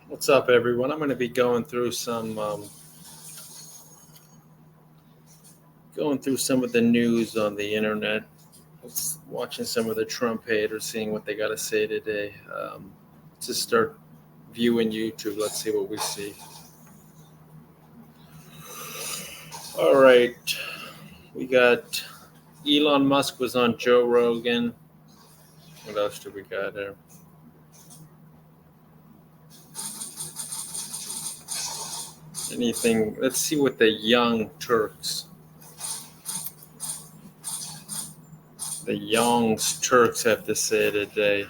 What's up, everyone? I'm going to be going through some of the news on the internet. Watching some of the Trump haters, seeing what they got to say today. To start viewing YouTube, let's see what we see. All right, we got Elon Musk was on Joe Rogan. What else do we got there? Anything? Let's see what the young Turks have to say today.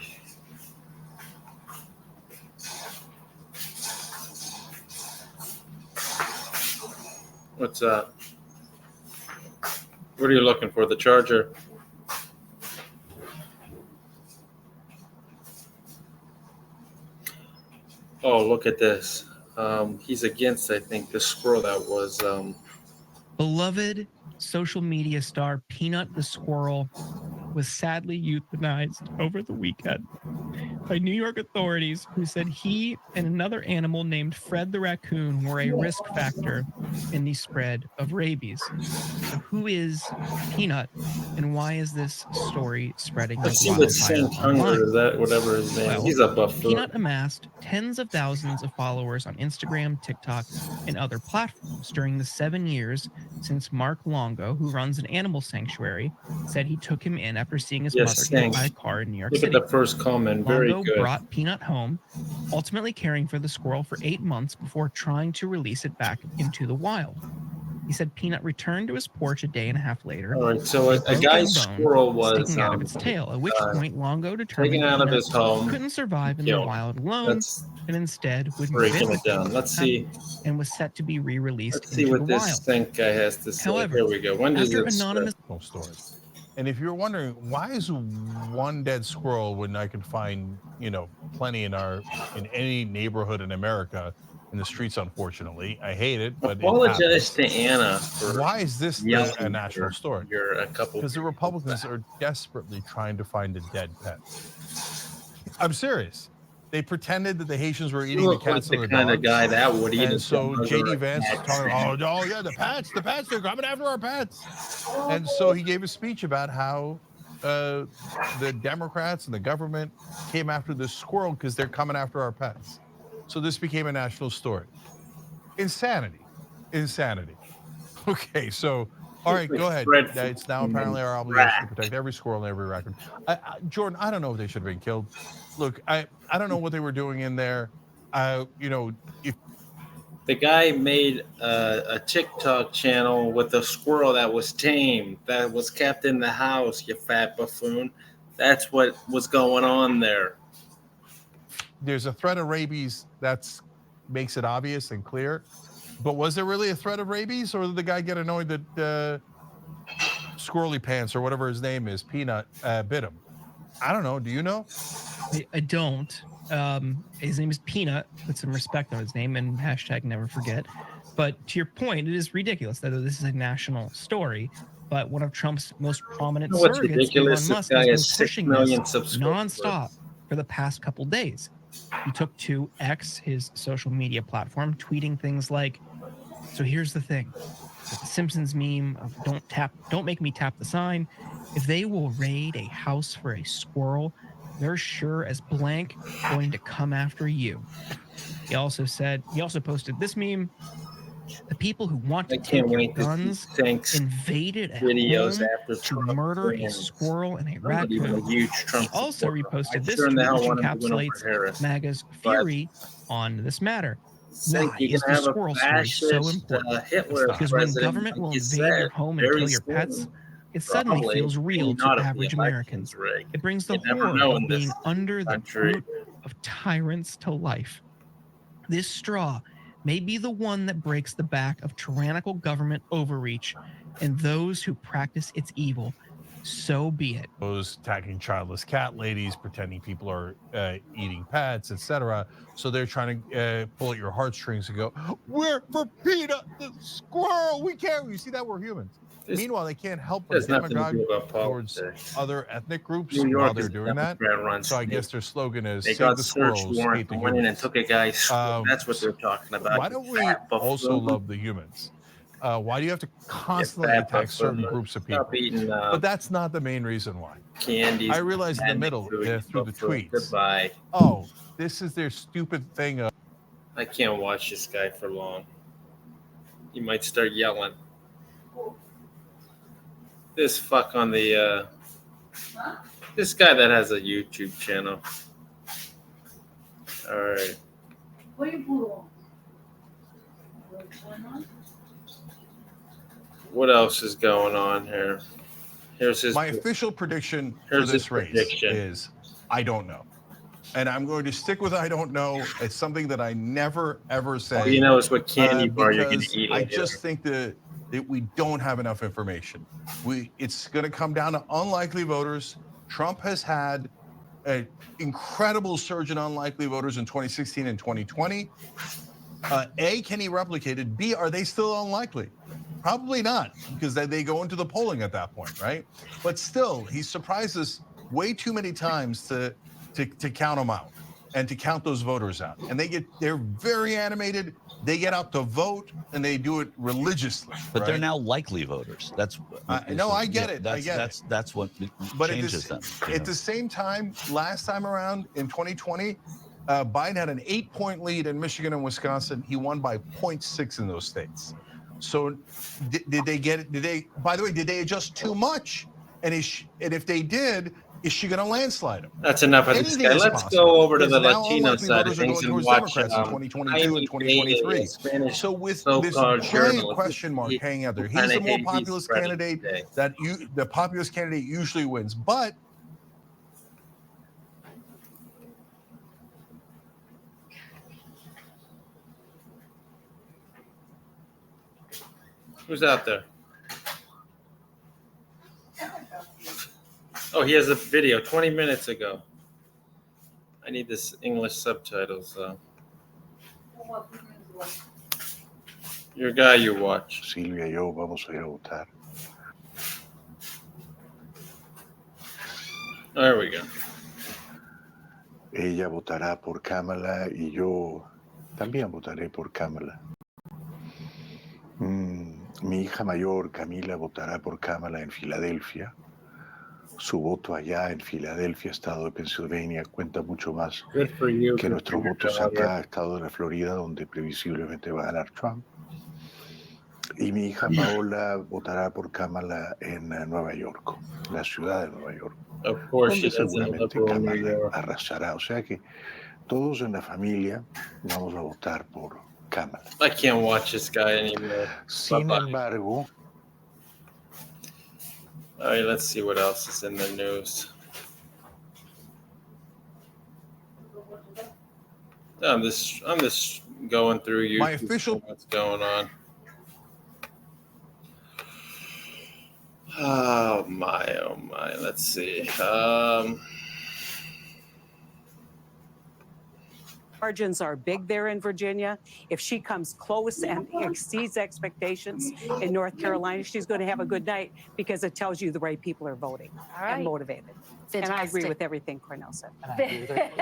What's up? What are you looking for? The charger? Oh, look at this. He's against, I think, the squirrel that was. Beloved social media star Peanut the Squirrel was sadly euthanized over the weekend by New York authorities who said he and another animal named Fred the raccoon were a risk factor in the spread of rabies. So who is Peanut and why is this story spreading Let's like see what wildfire Saint online? Hunger is. That whatever his name. Well, He's a buffoon. Peanut amassed tens of thousands of followers on Instagram, TikTok, and other platforms during the 7 years since Mark Longo, who runs an animal sanctuary, said he took him in after seeing his mother get hit by a car in New York Look City. at the first comment. Very Longo good. brought Peanut home, ultimately caring for the squirrel for 8 months before trying to release it back into the wild. He said Peanut returned to his porch a day and a half later. All right, so a broken guy's bone squirrel was sticking out of its tail, at which point Longo determined taken out of Peanut his home, couldn't survive in the killed. wild alone That's and instead would move breaking in it with him down. Let's see. and was set to be re-released Let's see into the what this wild. stink guy has to say. However, Here we go. When does after it anonymous story? And if you're wondering why is one dead squirrel when I can find, plenty in any neighborhood in America in the streets, unfortunately. I hate it, but apologize it to Anna for why is this a national story? You're a couple Because the Republicans are desperately trying to find a dead pet. I'm serious. They pretended that the Haitians were eating the cats and the kind of dogs. guy that would eat. And so JD Vance talking, oh yeah, the pets, they're coming after our pets. And so he gave a speech about how the Democrats and the government came after the squirrel because they're coming after our pets. So this became a national story. Insanity. Okay, so all right, go ahead. It's now apparently our obligation to protect every squirrel and every raccoon. Jordan, I don't know if they should have been killed. Look, I don't know what they were doing in there. If the guy made a TikTok channel with a squirrel that was tamed, that was kept in the house, you fat buffoon. That's what was going on there. There's a threat of rabies that makes it obvious and clear. But was there really a threat of rabies, or did the guy get annoyed that Squirrely Pants or whatever his name is, Peanut, bit him? I don't know. Do you know? I don't. His name is Peanut. Put some respect on his name and hashtag never forget. But to your point, it is ridiculous that this is a national story. But one of Trump's most prominent surrogates, Elon Musk, has been pushing this nonstop for the past couple days. He took to X, his social media platform, tweeting things like, "So here's the thing. The Simpsons meme of don't make me tap the sign. If they will raid a house for a squirrel, they're sure as blank going to come after you." He also posted this meme: "The people who want to take your guns invaded a home to murder a squirrel and a raccoon." He also reposted this tweet, which encapsulates MAGA's fury on this matter. Why is the squirrel story so important? Because when government will invade your home and kill your pets, it suddenly feels real to average Americans. It brings the horror of being under the boot of tyrants to life. This straw may be the one that breaks the back of tyrannical government overreach and those who practice its evil. So be it. Those attacking childless cat ladies, pretending people are eating pets, etc. So they're trying to pull at your heartstrings and go, "We're for Peanut the squirrel. We can't." You see that? We're humans. This Meanwhile, they can't help but has nothing to demagogue do about towards politics. other ethnic groups New while York they're is a doing that. Democrat-run So I state. guess their slogan is They "Save got the search squirrels, warrant hate the and went in and humans." took a guy's. That's what they're talking about. Why you don't we fat also buffoon. love the humans? Why do you have to You constantly fat attack certain buffoon. groups of Stop people? eating But that's not the main reason why. candies. I realized in the and middle food, you through the buffoon. tweets. Goodbye. Oh, this is their stupid thing of I can't watch this guy for long. He might start yelling. This fuck on the this guy that has a YouTube channel. All right. What else is going on here? Here's his. my official prediction for Here's his this race prediction. is I don't know. And I'm going to stick with I don't know. It's something that I never ever say. All you know is what candy bar you're going because to eat. I later. just think that we don't have enough information. It's going to come down to unlikely voters. Trump has had an incredible surge in unlikely voters in 2016 and 2020. A, can he replicate it? B, are they still unlikely? Probably not, because they go into the polling at that point, right? But still, he surprised us way too many times to count them out and to count those voters out. And they're very animated. They get out to vote and they do it religiously. But they're now likely voters. That's no, I get it. That's, I get it. That's what But changes them. At the same time, last time around in 2020, Biden had an 8-point lead in Michigan and Wisconsin. He won by 0.6 in those states. So did they get it? By the way, did they adjust too much? And if they did, is she going to landslide him? That's enough of this Anything guy. is Let's possible, go over to the because now Latino unlikely side of voters are things going and towards watch Democrats in 2022 and 2023. So with this giant question mark hanging out there, he's the more populist candidate the populist candidate usually wins. But who's out there? Oh, he has a video 20 minutes ago. I need this English subtitles. Your guy you watch. Silvia y yo vamos a ir a votar. There we go. Ella votará por Kamala y yo también votaré por Kamala. Mi hija mayor, Camila, votará por Kamala en Filadelfia. Su voto allá en Filadelfia, estado de Pensilvania, cuenta mucho más Good for you. que nuestros votos acá, estado de la Florida, donde previsiblemente va a ganar Trump. Y mi hija Paola votará por Kamala en Nueva York, la ciudad de Nueva York, Of course, she donde doesn't seguramente look New Kamala York. arrasará. O sea que todos en la familia vamos a votar por Kamala. I can't watch this guy anymore. Sin Bye-bye. embargo, All right, let's see what else is in the news. I'm just going through YouTube. My official- What's going on? Oh my. Let's see. Margins are big there in Virginia. If she comes close and exceeds expectations in North Carolina, she's going to have a good night because it tells you the right people are voting All and right. motivated. Fantastic. And I agree with everything Cornell said. Fantastic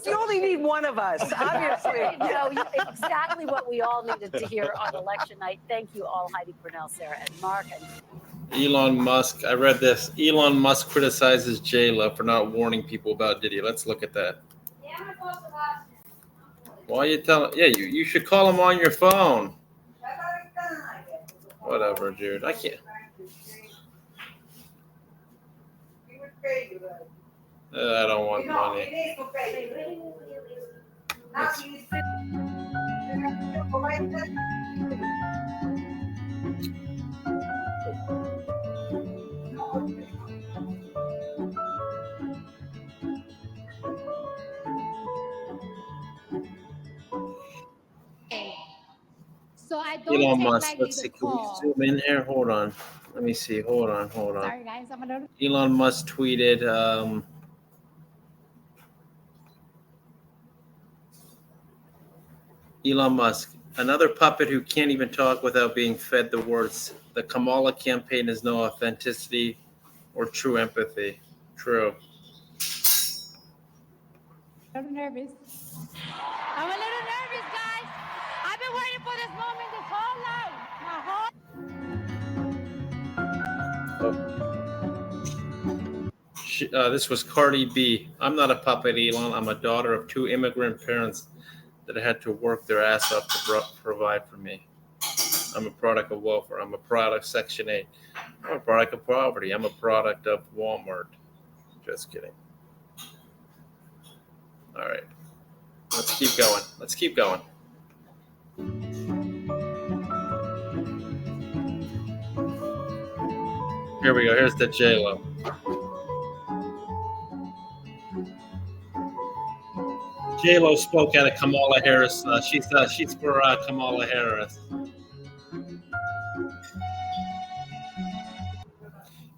You only need one of us, obviously. No, exactly what we all needed to hear on election night. Thank you all, Heidi Cornell, Sarah, and Mark. And Elon Musk. I read this. Elon Musk criticizes J-Lo for not warning people about Diddy. Let's look at that. Why are you telling? Yeah, you should call him on your phone. Whatever, dude. I can't. I don't want money. So I don't Elon take Musk. lightly Let's see. the Can we call. zoom in here? Hold on. Let me see. Hold on. Sorry, guys. I'm gonna. Elon Musk tweeted. Elon Musk. Another puppet who can't even talk without being fed the words, the Kamala campaign has no authenticity or true empathy. True. A little nervous. I'm a little nervous, guys. I've been waiting for this moment this whole life. My whole This was Cardi B. I'm not a puppet, Elon. I'm a daughter of two immigrant parents that had to work their ass off to provide for me. I'm a product of welfare. I'm a product of Section 8. I'm a product of poverty. I'm a product of Walmart. Just kidding. All right. Let's keep going. Let's keep going. Here we go. Here's the J-Lo. J-Lo spoke at a Kamala Harris. She's for Kamala Harris.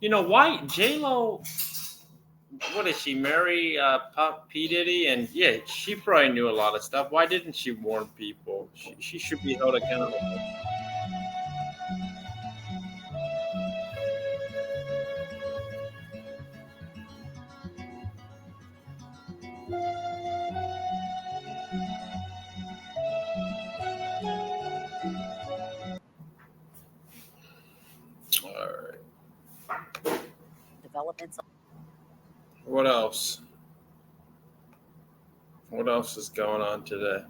You know why J-Lo? What is she? Mary P. Diddy, and yeah, she probably knew a lot of stuff. Why didn't she warn people? She should be held accountable. All right. Developments. What else? What else is going on today?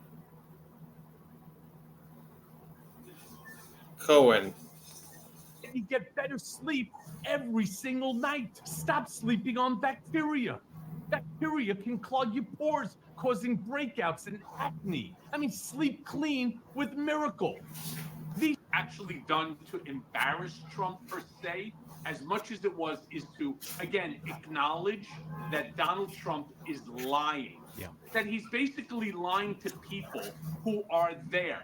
Cohen. You get better sleep every single night. Stop sleeping on bacteria. Bacteria can clog your pores, causing breakouts and acne. I mean, sleep clean with Miracle. These actually done to embarrass Trump per se, as much as it was, is to, again, acknowledge that Donald Trump is lying. Yeah. That he's basically lying to people who are there.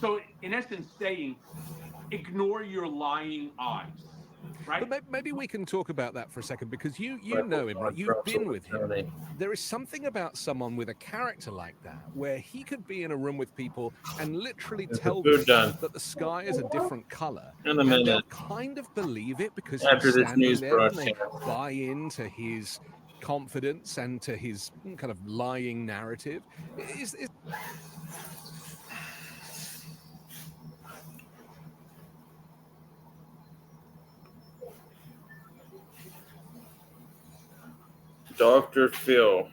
So, in essence, saying, ignore your lying eyes. Right? But maybe we can talk about that for a second, because you know him, right? You've been with him. There is something about someone with a character like that, where he could be in a room with people and literally tell them that the sky is a different color. In a and minute. they'll kind of believe it because After he's this standing news there and they broadcast. buy into his confidence and to his kind of lying narrative. Dr. Phil.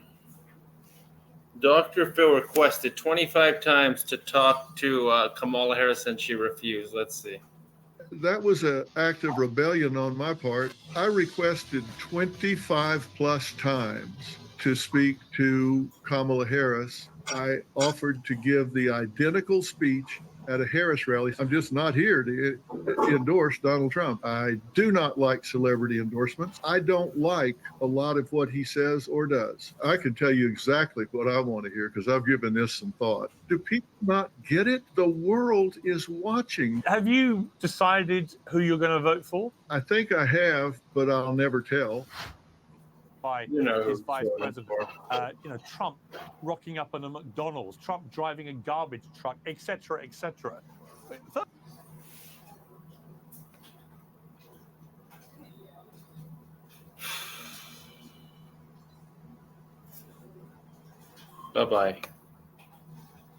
Dr. Phil requested 25 times to talk to Kamala Harris, and she refused. Let's see. That was an act of rebellion on my part. I requested 25 plus times to speak to Kamala Harris. I offered to give the identical speech at a Harris rally. I'm just not here to endorse Donald Trump. I do not like celebrity endorsements. I don't like a lot of what he says or does. I can tell you exactly what I want to hear because I've given this some thought. Do people not get it? The world is watching. Have you decided who you're going to vote for? I think I have, but I'll never tell. By his vice president, Trump rocking up in a McDonald's, Trump driving a garbage truck, etc., etc. Bye-bye.